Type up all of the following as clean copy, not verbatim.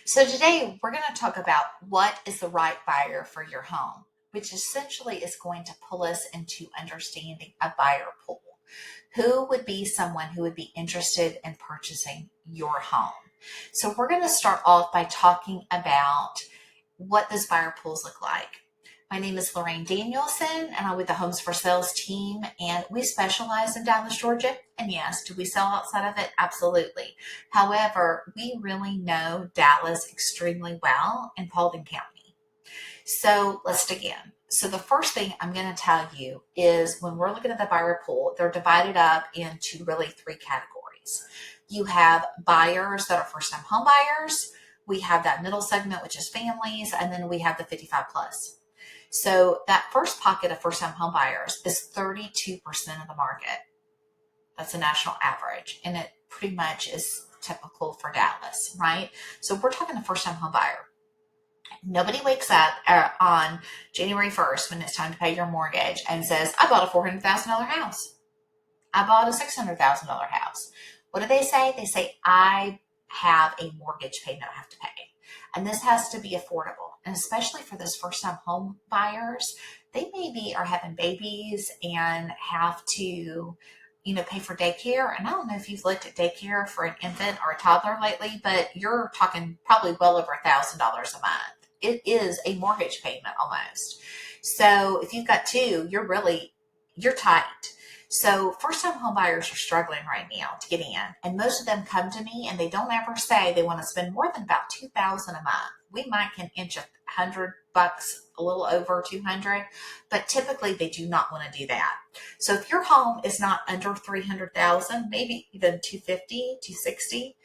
So today we're going to talk about what is the right buyer for your home, which essentially is going to pull us into understanding a buyer pool. Who would be someone who would be interested in purchasing your home? So we're going to start off by talking about what those buyer pools look like. My name is Lorraine Danielson, and I'm with the Homes for Sales team, and we specialize in Dallas, Georgia. And yes, do we sell outside of it? Absolutely. However, we really know Dallas extremely well in Paulding County. So let's dig in. So the first thing I'm going to tell you is when we're looking at the buyer pool, they're divided up into really three categories. You have buyers that are first-time home buyers. We have that middle segment, which is families, and then we have the 55 plus. So that first pocket of first-time home buyers is 32% of the market. That's a national average, and it pretty much is typical for Dallas, right? So we're talking a first-time home buyer. Nobody wakes up on January 1st when it's time to pay your mortgage and says, I bought a $400,000 house. I bought a $600,000 house. What do they say? They say, I have a mortgage payment I have to pay. And this has to be affordable. And especially for those first-time home buyers, they maybe are having babies and have to, pay for daycare. And I don't know if you've looked at daycare for an infant or a toddler lately, but you're talking probably well over $1,000 a month. It is a mortgage payment almost. So if you've got two, you're tight. So first-time home buyers are struggling right now to get in, and most of them come to me and they don't ever say they want to spend more than about $2,000 a month. We might can inch $100, a little over 200, but typically they do not want to do that. So if your home is not under 300,000, maybe even 250, 260,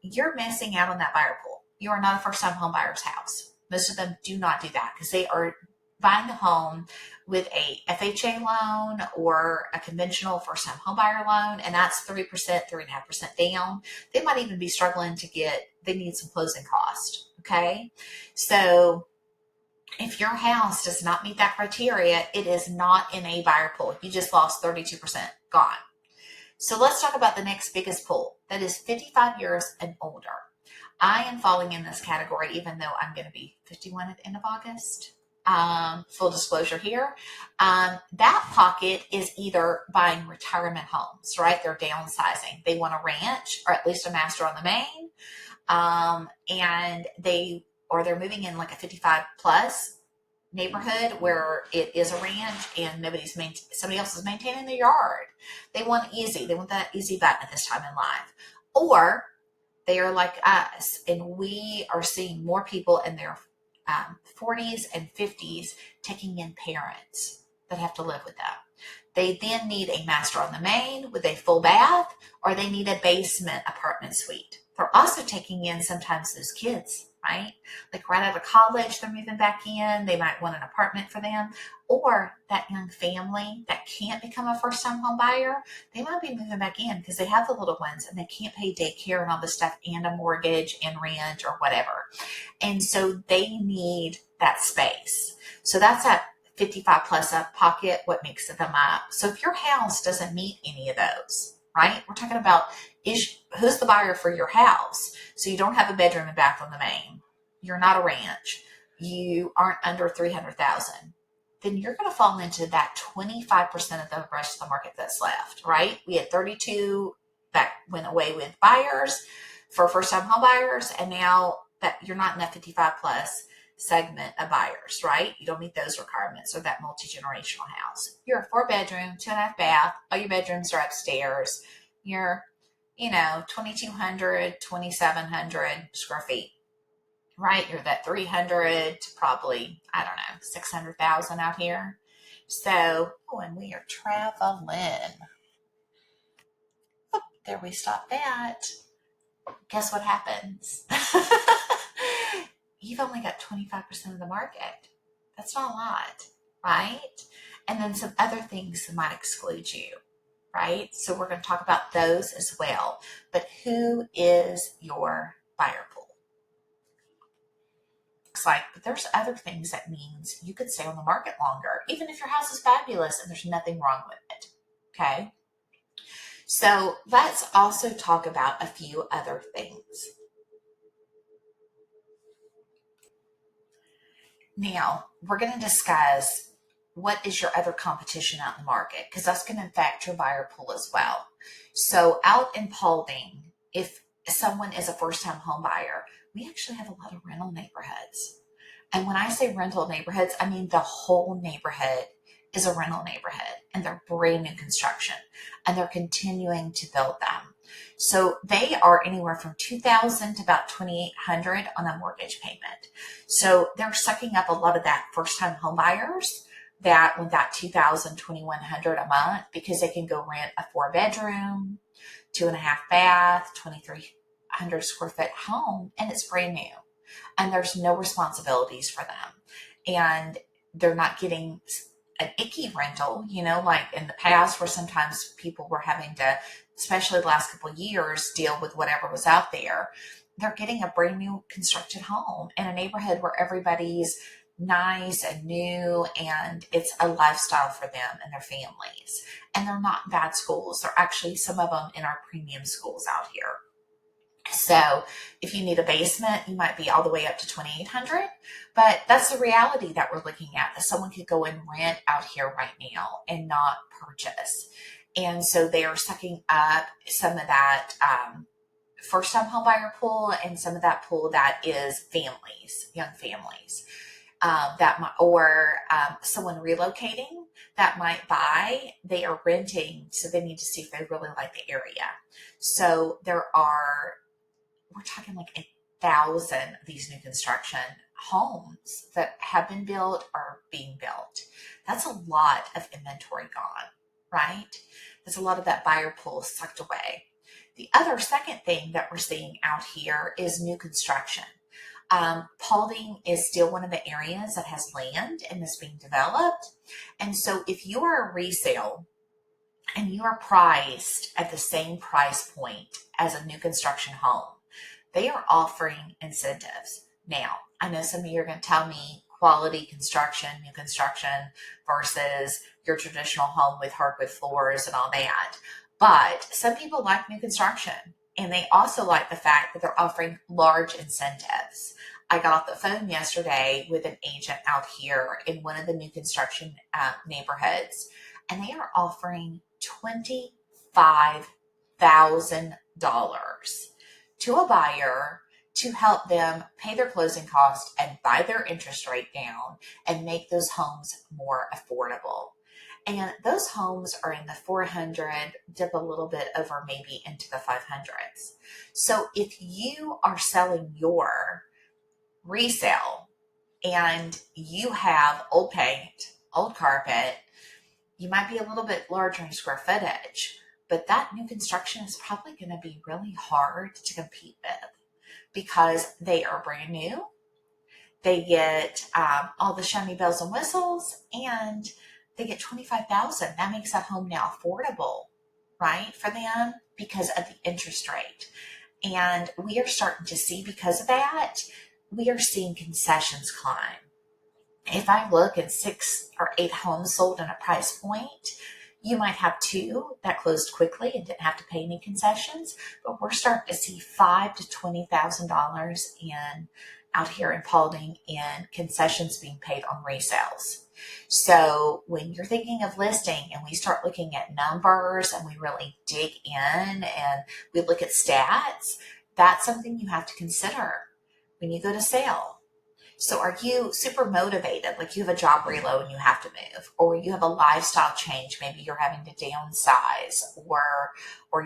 you're missing out on that buyer pool. You are not a first-time home buyer's house. Most of them do not do that because they are buying the home with a FHA loan or a conventional first-time homebuyer loan, and that's 3%, 3.5% down. They might even be struggling they need some closing cost, okay? So if your house does not meet that criteria, it is not in a buyer pool. You just lost 32%, gone. So let's talk about the next biggest pool. That is 55 years and older. I am falling in this category, even though I'm going to be 51 at the end of August. Full disclosure here, that pocket is either buying retirement homes, right? They're downsizing. They want a ranch or at least a master on the main. And they're moving in like a 55 plus neighborhood where it is a ranch and somebody else is maintaining their yard. They want that easy button at this time in life. Or they are like us, and we are seeing more people in their 40s and 50s taking in parents that have to live with them. They then need a master on the main with a full bath, or they need a basement apartment suite. They're also taking in sometimes those kids, right? Like right out of college, they're moving back in. They might want an apartment for them. Or that young family that can't become a first-time home buyer, they might be moving back in because they have the little ones and they can't pay daycare and all this stuff and a mortgage and rent or whatever. And so they need that space. So that's that 55 plus up pocket, what makes them up. So if your house doesn't meet any of those, right? We're talking about who's the buyer for your house. So you don't have a bedroom and bath on the main. You're not a ranch. You aren't under 300,000. Then you're going to fall into that 25% of the rest of the market that's left, right? We had 32 that went away with buyers for first-time home buyers, and now that you're not in that 55 plus segment of buyers, right? You don't meet those requirements or that multi-generational house. You're a 4-bedroom, 2.5 bath. All your bedrooms are upstairs. You're, 2,200, 2,700 square feet, right? You're that 300 to probably, 600,000 out here. So, and we are traveling. Oh, there we stop that. Guess what happens? You've only got 25% of the market. That's not a lot, right? And then some other things that might exclude you, right? So we're going to talk about those as well. But who is your buyer pool? Looks like, but there's other things that means you could stay on the market longer, even if your house is fabulous and there's nothing wrong with it, okay? So let's also talk about a few other things. Now, we're going to discuss what is your other competition out in the market, because that's going to affect your buyer pool as well. So out in Paulding, if someone is a first-time home buyer, we actually have a lot of rental neighborhoods. And when I say rental neighborhoods, I mean the whole neighborhood is a rental neighborhood, and they're brand new construction, and they're continuing to build them. So they are anywhere from 2,000 to about 2,800 on a mortgage payment. So they're sucking up a lot of that first-time home buyers that with that 2,000, 2,100 a month, because they can go rent a 4-bedroom, 2.5 bath, 2,300 square foot home, and it's brand new. And there's no responsibilities for them. And they're not getting an icky rental, like in the past where sometimes people were having to, especially the last couple of years, deal with whatever was out there. They're getting a brand new constructed home in a neighborhood where everybody's nice and new, and it's a lifestyle for them and their families. And they're not bad schools. They're actually some of them in our premium schools out here. So if you need a basement, you might be all the way up to 2,800, but that's the reality that we're looking at, that someone could go and rent out here right now and not purchase. And so they are sucking up some of that first-time homebuyer pool, and some of that pool that is families, young families, someone relocating that might buy. They are renting, so they need to see if they really like the area. So we're talking like 1,000 of these new construction homes that have been built or being built. That's a lot of inventory gone, right? There's a lot of that buyer pool sucked away. The other second thing that we're seeing out here is new construction. Paulding is still one of the areas that has land and is being developed. And so if you are a resale and you are priced at the same price point as a new construction home, they are offering incentives. Now, I know some of you are going to tell me quality construction, new construction versus your traditional home with hardwood floors and all that. But some people like new construction, and they also like the fact that they're offering large incentives. I got off the phone yesterday with an agent out here in one of the new construction neighborhoods, and they are offering $25,000 to a buyer to help them pay their closing costs and buy their interest rate down and make those homes more affordable. And those homes are in the 400, dip a little bit over maybe into the 500s. So if you are selling your resale and you have old paint, old carpet, you might be a little bit larger in square footage, but that new construction is probably going to be really hard to compete with because they are brand new. They get all the shiny bells and whistles, and they get $25,000. That makes that home now affordable, right, for them because of the interest rate. And we are starting to see, because of that, we are seeing concessions climb. If I look at 6 or 8 homes sold in a price point, you might have 2 that closed quickly and didn't have to pay any concessions, but we're starting to see $5,000 to $20,000 out here in Paulding in concessions being paid on resales. So when you're thinking of listing and we start looking at numbers and we really dig in and we look at stats, that's something you have to consider when you go to sale. So are you super motivated, like you have a job reload and you have to move, or you have a lifestyle change, maybe you're having to downsize, or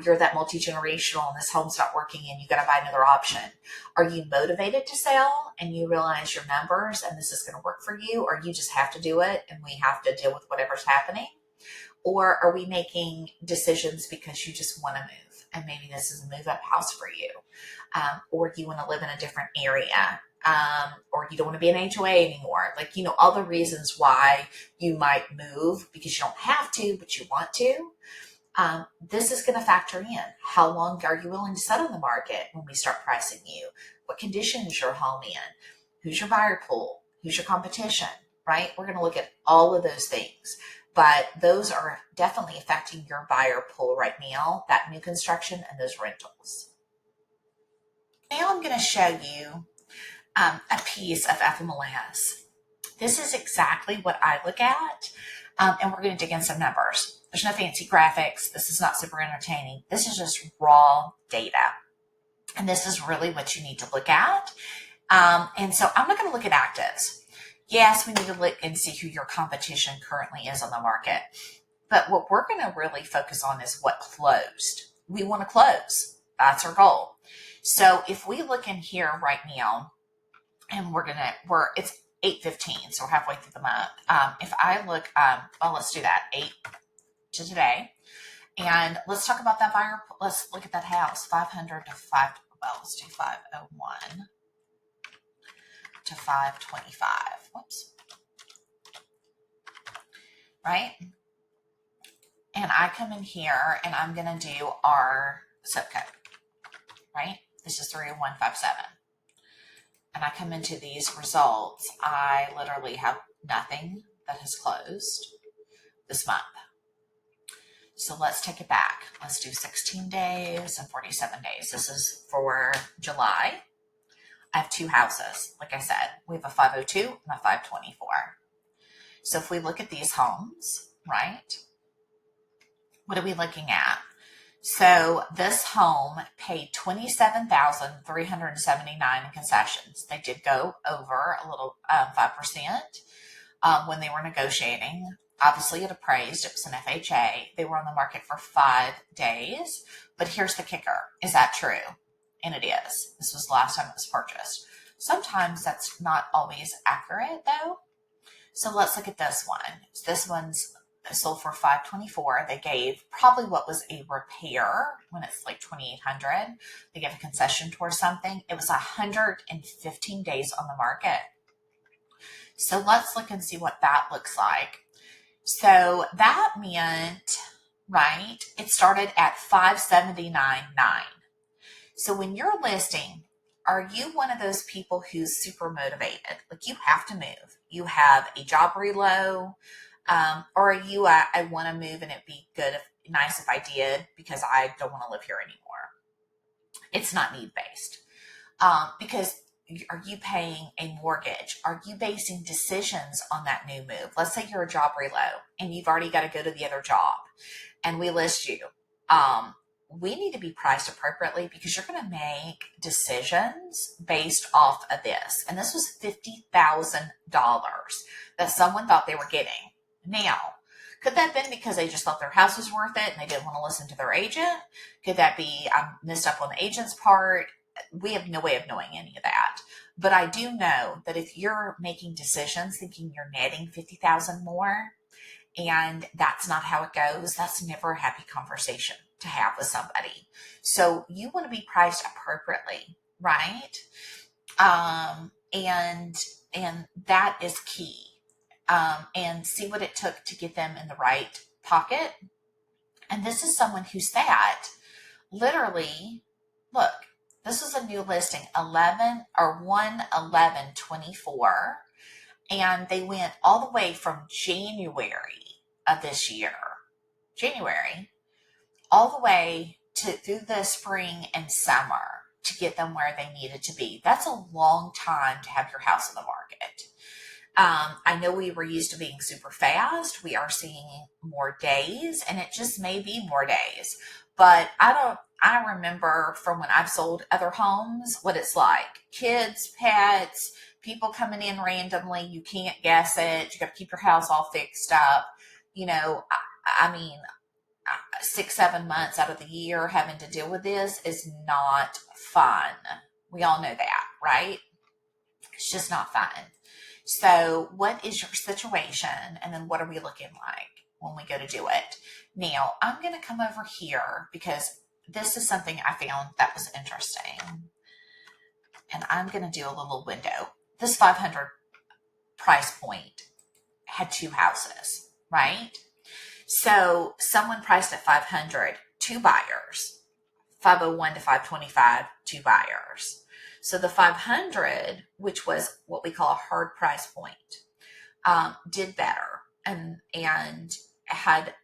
you're that multi-generational and this home's not working and you got to buy another option? Are you motivated to sell and you realize your numbers and this is going to work for you, or you just have to do it and we have to deal with whatever's happening? Or are we making decisions because you just want to move and maybe this is a move up house for you, or you want to live in a different area? Or you don't want to be an HOA anymore. Like, all the reasons why you might move because you don't have to, but you want to. This is going to factor in. How long are you willing to set on the market when we start pricing you? What condition is your home in? Who's your buyer pool? Who's your competition, right? We're going to look at all of those things. But those are definitely affecting your buyer pool right now, that new construction and those rentals. Now I'm going to show you a piece of FMLS. This is exactly what I look at. And we're going to dig in some numbers. There's no fancy graphics. This is not super entertaining. This is just raw data. And this is really what you need to look at. And so I'm not going to look at actives. Yes, we need to look and see who your competition currently is on the market. But what we're going to really focus on is what closed. We want to close. That's our goal. So if we look in here right now, and it's 8:15, so we're halfway through the month. If I look, well, let's do that, 8 to today. And let's talk about that buyer. Let's look at that house, 500 to 5, well, let's do 501 to 525. Whoops. Right? And I come in here and I'm going to do our zip code, right? This is 30157. And I come into these results, I literally have nothing that has closed this month. So let's take it back. Let's do 16 days and 47 days. This is for July. I have 2 houses. Like I said, we have a 502 and a 524. So if we look at these homes, right, what are we looking at? So this home paid $27,379 in concessions. They did go over a little 5% when they were negotiating. Obviously, it appraised. It was an FHA. They were on the market for 5 days. But here's the kicker. Is that true? And it is. This was the last time it was purchased. Sometimes that's not always accurate, though. So let's look at this one. This one's sold for $524. They gave probably what was a repair when it's like $2,800. They gave a concession towards something. It was 115 days on the market. So let's look and see what that looks like. So that meant, right, it started at $579.9. So when you're listing, are you one of those people who's super motivated? Like you have to move. You have a job reload. Or are you, I want to move and it'd be nice if I did because I don't want to live here anymore. It's not need-based. Because are you paying a mortgage? Are you basing decisions on that new move? Let's say you're a job reload and you've already got to go to the other job and we list you. We need to be priced appropriately because you're going to make decisions based off of this. And this was $50,000 that someone thought they were getting. Now, could that have been because they just thought their house was worth it and they didn't want to listen to their agent? Could that be missed up on the agent's part? We have no way of knowing any of that. But I do know that if you're making decisions thinking you're netting $50,000 more, and that's not how it goes, that's never a happy conversation to have with somebody. So you want to be priced appropriately, right? And that is key. And see what it took to get them in the right pocket. And this is someone who sat literally, look, this was a new listing, 1/11/24. And they went all the way from January of this year, January, all the way through the spring and summer to get them where they needed to be. That's a long time to have your house on the market. I know we were used to being super fast. We are seeing more days, and it just may be more days. But I remember from when I've sold other homes what it's like. Kids, pets, people coming in randomly. You can't guess it. You got to keep your house all fixed up. You know, I mean, 6-7 months out of the year having to deal with this is not fun. We all know that, right? It's just not fun. So what is your situation? And then what are we looking like when we go to do it? Now, I'm going to come over here because this is something I found that was interesting. And I'm going to do a little window. This 500 price point had 2 houses, right? So someone priced at 500, 2 buyers, 501 to 525, 2 buyers. So the 500, which was what we call a hard price point, did better and had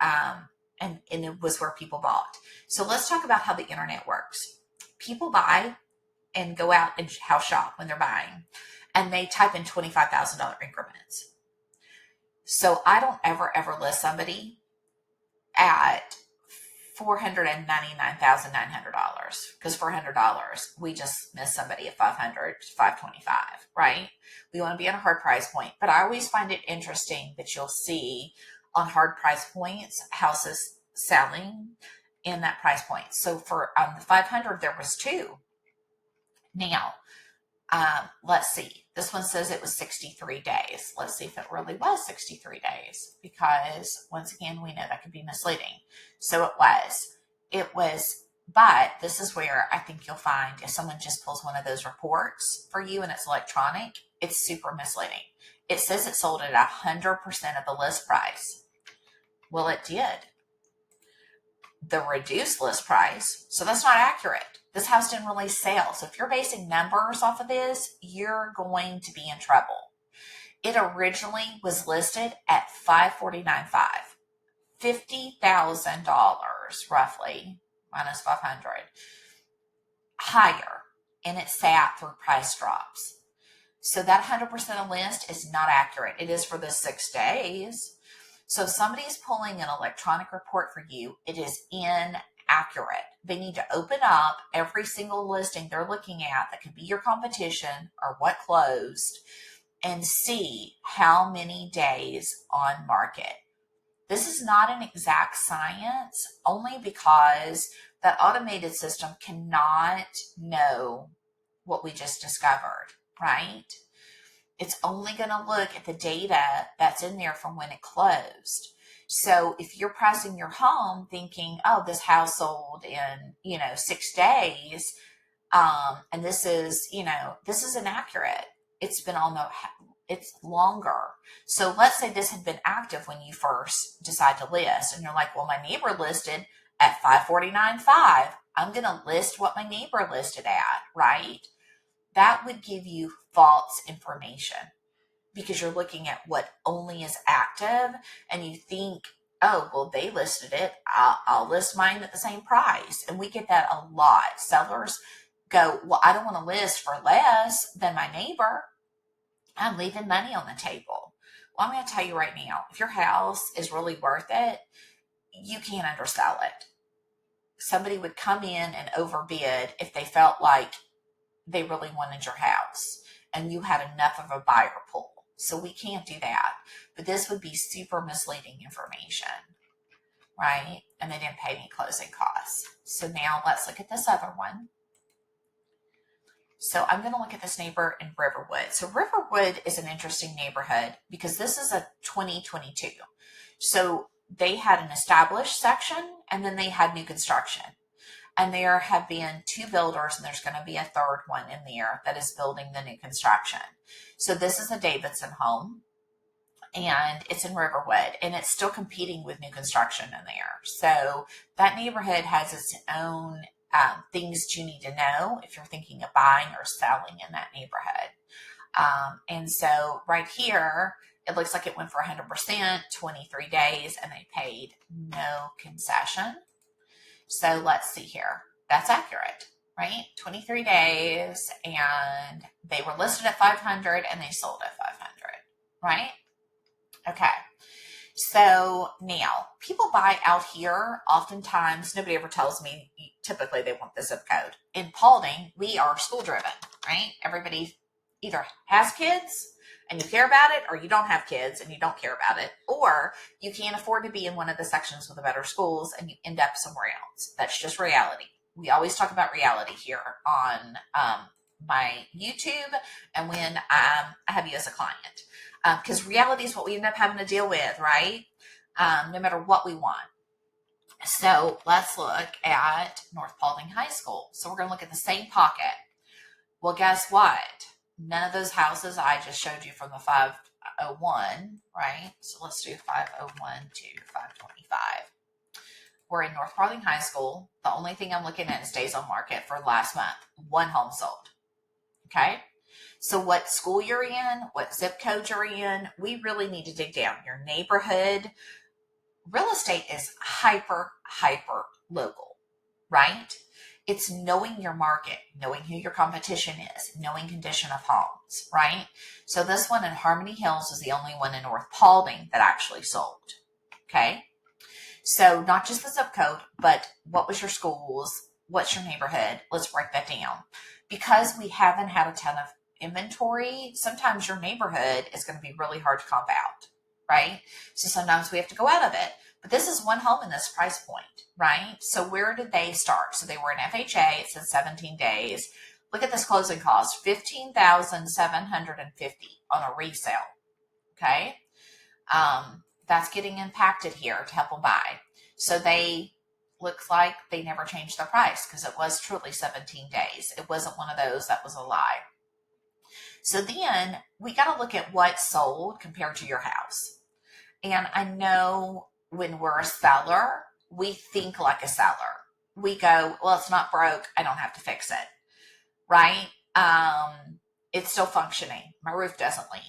and it was where people bought. So let's talk about how the internet works. People buy and go out and house shop when they're buying. and they type in $25,000 increments. So I don't ever list somebody at $499,900 because $400 we just miss somebody at 500, 525, right? We want to be on a hard price point, but I always find it interesting that you'll see on hard price points houses selling in that price point. So for the 500 there was two. Now let's see. This one says it was 63 days. Let's see if it really was 63 days, because once again, we know that could be misleading. So it was, but this is where I think you'll find if someone just pulls one of those reports for you and it's electronic, it's super misleading. It says it sold at 100% of the list price. Well, it did. The reduced list price. So that's not accurate. This house didn't really sell. So if you're basing numbers off of this, you're going to be in trouble. It originally was listed at $549,500, $50,000 roughly, minus 500, higher, and it sat through price drops. So that 100% of list is not accurate. It is for the 6 days. So if somebody's pulling an electronic report for you, it is inaccurate. They need to open up every single listing they're looking at that could be your competition or what closed and see how many days on market. This is not an exact science, only because that automated system cannot know what we just discovered, right? It's only going to look at the data that's in there from when it closed. So if you're pricing your home thinking, oh, this house sold in, 6 days, and this is inaccurate. It's longer. So let's say this had been active when you first decide to list, and you're like, well, my neighbor listed at $549,500. I'm going to list what my neighbor listed at, right? That would give you false information because you're looking at what only is active and you think, oh, well, they listed it. I'll list mine at the same price. And we get that a lot. Sellers go, well, I don't want to list for less than my neighbor. I'm leaving money on the table. Well, I'm going to tell you right now, if your house is really worth it, you can't undersell it. Somebody would come in and overbid if they felt like they really wanted your house and you had enough of a buyer pool. So we can't do that. But this would be super misleading information, right? And they didn't pay any closing costs. So now let's look at this other one. So I'm going to look at this neighbor in Riverwood. So Riverwood is an interesting neighborhood because this is a 2022. So they had an established section and then they had new construction. And there have been 2 builders, and there's going to be a third one in there that is building the new construction. So this is a Davidson home, and it's in Riverwood, and it's still competing with new construction in there. So that neighborhood has its own things you need to know if you're thinking of buying or selling in that neighborhood. And so right here, it looks like it went for 100%, 23 days, and they paid no concession. So let's see here. That's accurate, right? 23 days, and they were listed at 500 and they sold at 500, right? Okay. So now people buy out here. Oftentimes, nobody ever tells me, typically they want the zip code. In Paulding, we are school driven, right? Everybody either has kids and you care about it, or you don't have kids and you don't care about it, or you can't afford to be in one of the sections with the better schools and you end up somewhere else. That's just reality. We always talk about reality here on my YouTube and when I have you as a client, because reality is what we end up having to deal with, right? No matter what we want. So let's look at North Paulding High School. So we're going to look at the same pocket. Well, guess what? None of those houses I just showed you from the 501, right? So let's do 501 to 525. We're in North Paulding High School. The only thing I'm looking at is days on market for last month. 1 home sold. Okay? So what school you're in, what zip code you're in, we really need to dig down. Your neighborhood. Real estate is hyper local, right? It's knowing your market, knowing who your competition is, knowing condition of homes, right? So this one in Harmony Hills is the only one in North Paulding that actually sold. Okay. So not just the zip code, but what was your schools? What's your neighborhood? Let's break that down. Because we haven't had a ton of inventory, sometimes your neighborhood is going to be really hard to comp out, right? So sometimes we have to go out of it. But this is one home in this price point, right? So where did they start? So they were in FHA. It says 17 days. Look at this closing cost, $15,750 on a resale. Okay. That's getting impacted here to help them buy. So they looks like they never changed their price because it was truly 17 days. It wasn't one of those that was a lie. So then we got to look at what sold compared to your house. And I know when we're a seller, we think like a seller. We go, well, it's not broke. I don't have to fix it. Right? It's still functioning. My roof doesn't leak.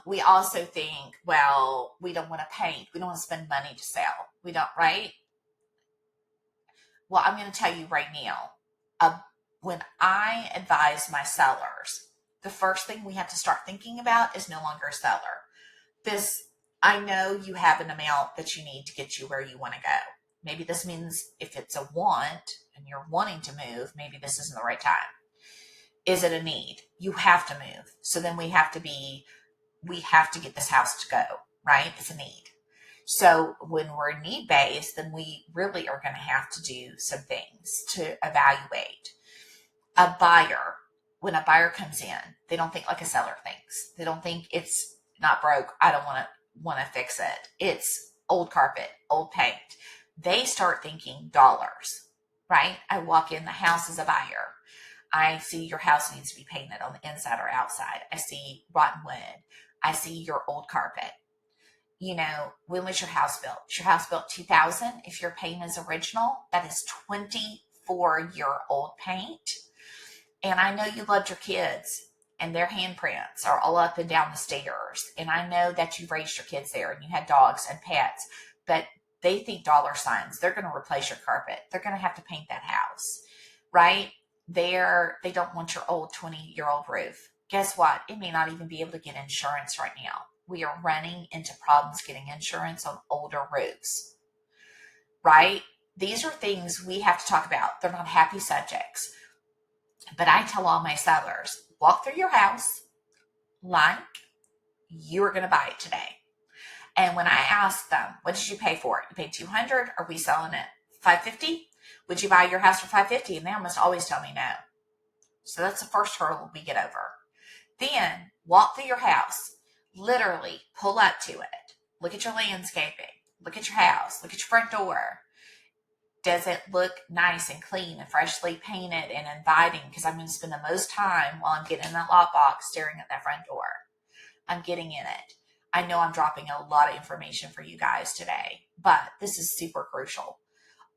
We also think, well, we don't want to paint. We don't want to spend money to sell. We don't, right? Well, I'm going to tell you right now, when I advise my sellers, the first thing we have to start thinking about is no longer a seller. I know you have an amount that you need to get you where you want to go. Maybe this means if it's a want and you're wanting to move, maybe this isn't the right time. Is it a need? You have to move. So then we have to get this house to go, right? It's a need. So when we're need-based, then we really are going to have to do some things to evaluate. A buyer, when a buyer comes in, they don't think like a seller thinks. They don't think it's not broke. I don't want to fix it. It's old carpet, old paint. They start thinking dollars, right? I walk in the house as a buyer. I see your house needs to be painted on the inside or outside. I see rotten wood. I see your old carpet. When was your house built? Is your house built 2000? If your paint is original, that is 24-year-old paint. And I know you loved your kids and their handprints are all up and down the stairs. And I know that you raised your kids there and you had dogs and pets, but they think dollar signs. They're going to replace your carpet. They're going to have to paint that house, right? They don't want your old 20-year-old roof. Guess what? It may not even be able to get insurance right now. We are running into problems getting insurance on older roofs, right? These are things we have to talk about. They're not happy subjects. But I tell all my sellers, walk through your house like you are going to buy it today. And when I ask them, what did you pay for it? You paid $200? Are we selling it $550? Would you buy your house for $550? And they almost always tell me no. So that's the first hurdle we get over. Then walk through your house. Literally pull up to it. Look at your landscaping. Look at your house. Look at your front door. Does it look nice and clean and freshly painted and inviting? Because I'm going to spend the most time while I'm getting in that lockbox staring at that front door. I'm getting in it. I know I'm dropping a lot of information for you guys today, but this is super crucial.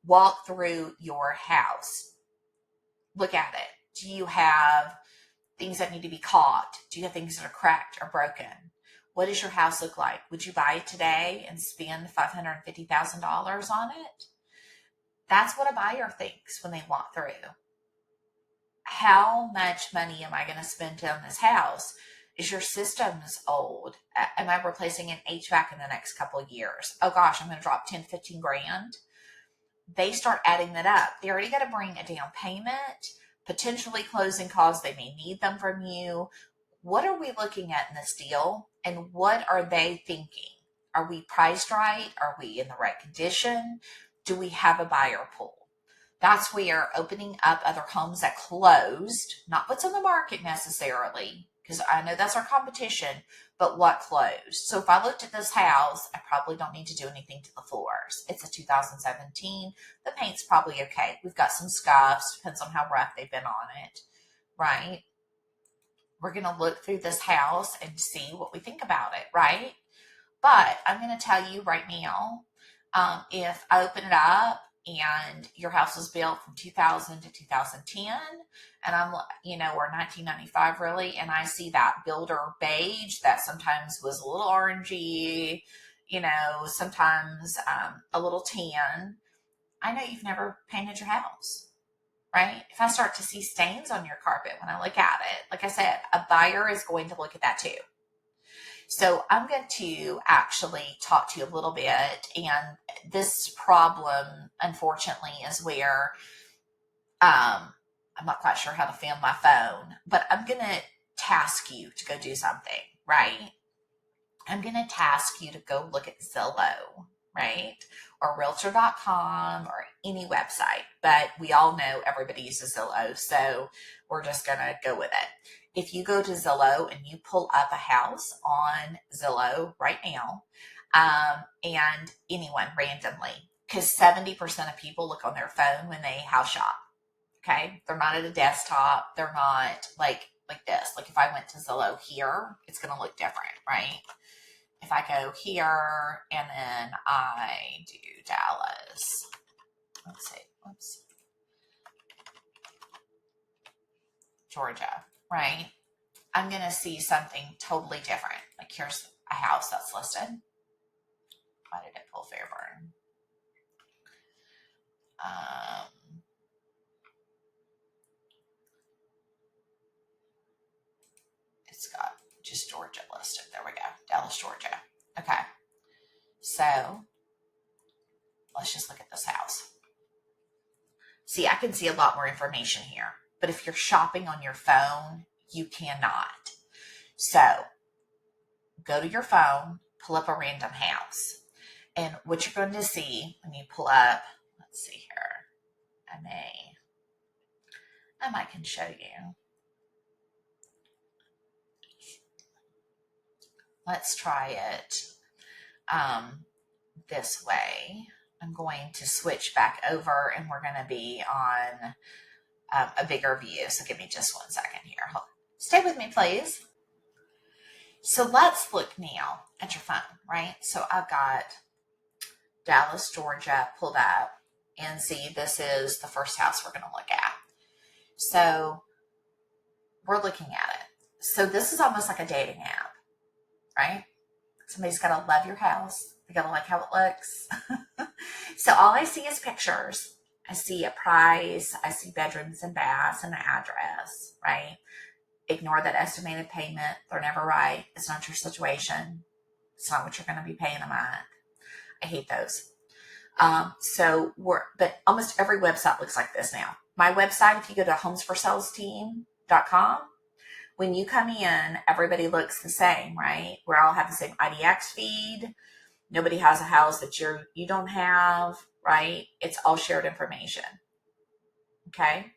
Walk through your house. Look at it. Do you have things that need to be caulked? Do you have things that are cracked or broken? What does your house look like? Would you buy it today and spend $550,000 on it? That's what a buyer thinks when they walk through. How much money am I going to spend on this house? Is your systems old? Am I replacing an HVAC in the next couple of years? Oh gosh, I'm going to drop 10, 15 grand. They start adding that up. They already got to bring a down payment, potentially closing costs. They may need them from you. What are we looking at in this deal? And what are they thinking? Are we priced right? Are we in the right condition? Do we have a buyer pool? That's where opening up other homes that closed, not what's on the market necessarily, because I know that's our competition, but what closed. So if I looked at this house, I probably don't need to do anything to the floors. It's a 2017. The paint's probably okay. We've got some scuffs, depends on how rough they've been on it, right? We're going to look through this house and see what we think about it, right? But I'm going to tell you right now, if I open it up and your house was built from 2000 to 2010, and or 1995 really, and I see that builder beige that sometimes was a little orangey, sometimes a little tan, I know you've never painted your house. right? If I start to see stains on your carpet when I look at it, like I said, a buyer is going to look at that too. So I'm going to actually talk to you a little bit. And this problem, unfortunately, is where I'm not quite sure how to film my phone, but I'm going to task you to go do something, right? I'm going to task you to go look at Zillow, right? Or realtor.com or any website. But we all know everybody uses Zillow, so we're just going to go with it. If you go to Zillow and you pull up a house on Zillow right now, and anyone randomly, because 70% of people look on their phone when they house shop. Okay. They're not at a desktop. They're not like this. Like if I went to Zillow here, it's going to look different, right? If I go here and then I do Dallas, let's see, oops, Georgia, right? I'm going to see something totally different. Like here's a house that's listed. Why did it pull Fairburn? It's got just Georgia listed. There we go. Dallas, Georgia. Okay. So let's just look at this house. See, I can see a lot more information here, but if you're shopping on your phone, you cannot. So go to your phone, pull up a random house. And what you're going to see when you pull up, let's see here. I might can show you. Let's try it this way. I'm going to switch back over and we're going to be on a bigger view. So give me just 1 second here. Stay with me, please. So let's look now at your phone, right? So I've got Dallas, Georgia pulled up, and see this is the first house we're going to look at. So we're looking at it. So this is almost like a dating app, right? Somebody's got to love your house. They got to like how it looks. So all I see is pictures. I see a price. I see bedrooms and baths and an address, right? Ignore that estimated payment. They're never right. It's not your situation. It's not what you're going to be paying a month. I hate those. But almost every website looks like this now. My website, if you go to homesforsalesteam.com, when you come in, everybody looks the same, right? We all have the same IDX feed. Nobody has a house that you don't have, right? It's all shared information. Okay.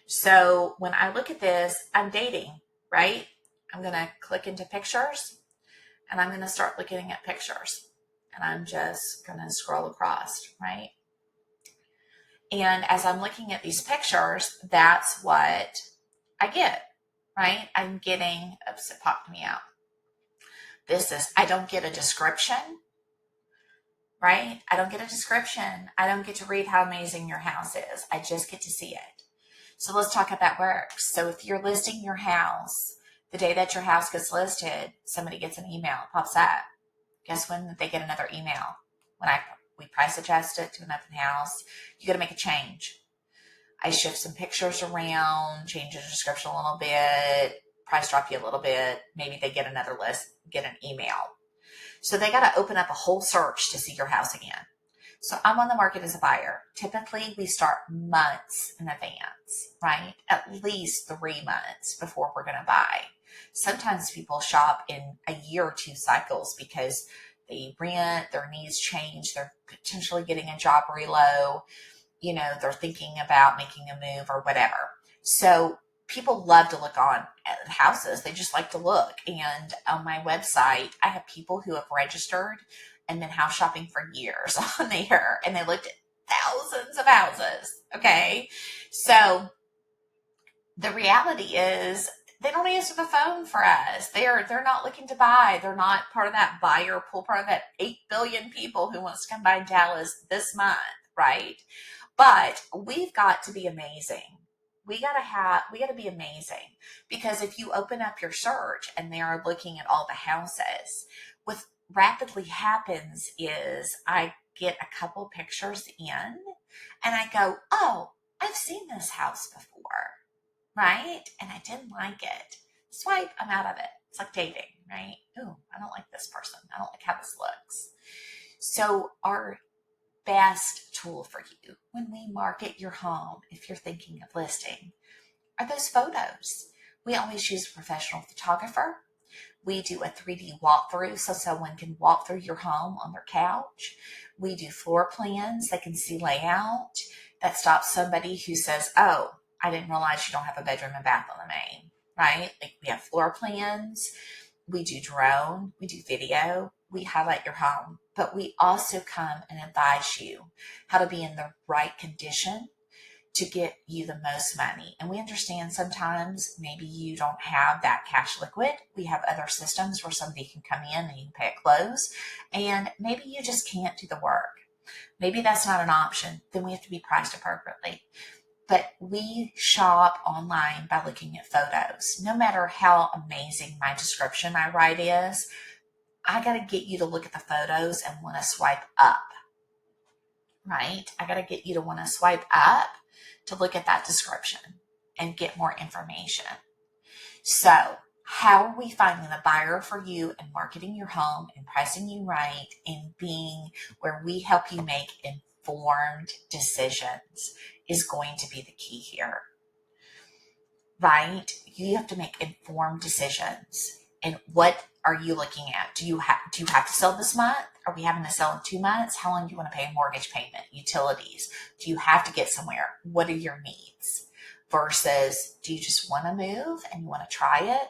So when I look at this, I'm dating, right? I'm going to click into pictures and I'm going to start looking at pictures and I'm just going to scroll across, right? And as I'm looking at these pictures, that's what I get, right? I'm getting, oops, it popped me out. I don't get a description, right? I don't get a description. I don't get to read how amazing your house is. I just get to see it. So let's talk how that works. So if you're listing your house, the day that your house gets listed, somebody gets an email, it pops up. Guess when they get another email? When we price adjust it to an open house, you got to make a change. I shift some pictures around, change the description a little bit, price drop you a little bit. Maybe they get another get an email. So they got to open up a whole search to see your house again. So I'm on the market as a buyer. Typically, we start months in advance, right? At least 3 months before we're going to buy. Sometimes people shop in a year or two cycles because they rent, their needs change, they're potentially getting a job reload, they're thinking about making a move or whatever. So people love to look on at houses. They just like to look. And on my website, I have people who have registered and been house shopping for years on there, and they looked at thousands of houses. Okay. So the reality is they don't answer the phone for us. They're not looking to buy. They're not part of that buyer pool, part of that 8 billion people who wants to come by Dallas this month, right? But we've got to be amazing. We got to be amazing, because if you open up your search and they are looking at all the houses, what rapidly happens is I get a couple pictures in and I go, oh, I've seen this house before, right? And I didn't like it. Swipe, I'm out of it. It's like dating, right? Ooh, I don't like this person. I don't like how this looks. So our best tool for you when we market your home, if you're thinking of listing, are those photos. We always use a professional photographer. We do a 3D walkthrough so someone can walk through your home on their couch. We do floor plans. They can see layout. That stops somebody who says, oh, I didn't realize you don't have a bedroom and bath on the main, right? Like we have floor plans. We do drone. We do video. We highlight your home. But we also come and advise you how to be in the right condition to get you the most money. And we understand sometimes maybe you don't have that cash liquid. We have other systems where somebody can come in and you can pay at close. And maybe you just can't do the work. Maybe that's not an option. Then we have to be priced appropriately. But we shop online by looking at photos. No matter how amazing my description I write is, I got to get you to look at the photos and want to swipe up, right? I got to get you to want to swipe up to look at that description and get more information. So how are we finding the buyer for you and marketing your home and pricing you right and being where we help you make informed decisions is going to be the key here, right? You have to make informed decisions. And what are you looking at? Do you have to sell this month? Are we having to sell in 2 months? How long do you want to pay a mortgage payment? Utilities? Do you have to get somewhere? What are your needs? Versus, do you just want to move and you want to try it?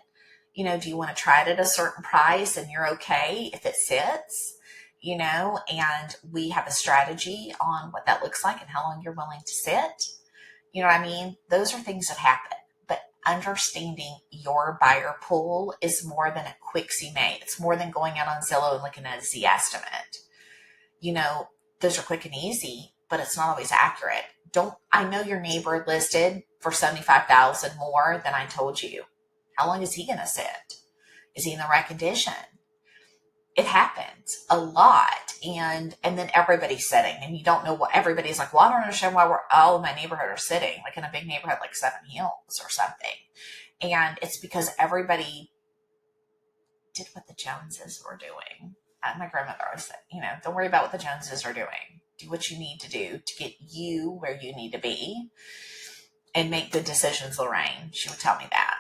You know, do you want to try it at a certain price and you're okay if it sits? You know, and we have a strategy on what that looks like and how long you're willing to sit. You know what I mean? Those are things that happen. But understanding your buyer pool is more than a quick CMA. It's more than going out on Zillow and looking at a Z estimate. You know, those are quick and easy, but it's not always accurate. I know your neighbor listed for $75,000 more than I told you. How long is he going to sit? Is he in the right condition? It happens a lot. And then everybody's sitting and you don't know what everybody's like, well, I don't understand why we're all in my neighborhood are sitting, like in a big neighborhood, like Seven Hills or something. And it's because everybody did what the Joneses were doing. My grandmother always said, you know, don't worry about what the Joneses are doing. Do what you need to do to get you where you need to be and make good decisions, Lorraine. She would tell me that.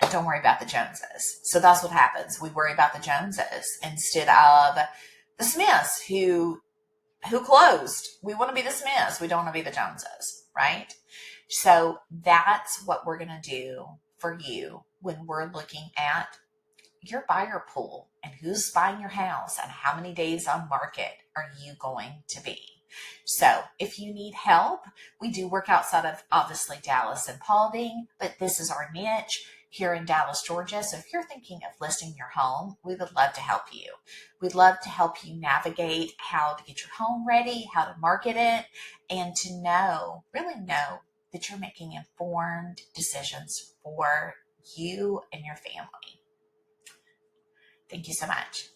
And don't worry about the Joneses. So that's what happens. We worry about the Joneses instead of the Smiths who closed. We want to be the Smiths. We don't want to be the Joneses, right? So that's what we're going to do for you when we're looking at your buyer pool and who's buying your house and how many days on market are you going to be. So if you need help, we do work outside of obviously Dallas and Paulding, but this is our niche here in Dallas, Georgia. So if you're thinking of listing your home, we would love to help you. We'd love to help you navigate how to get your home ready, how to market it, and to really know that you're making informed decisions for you and your family. Thank you so much.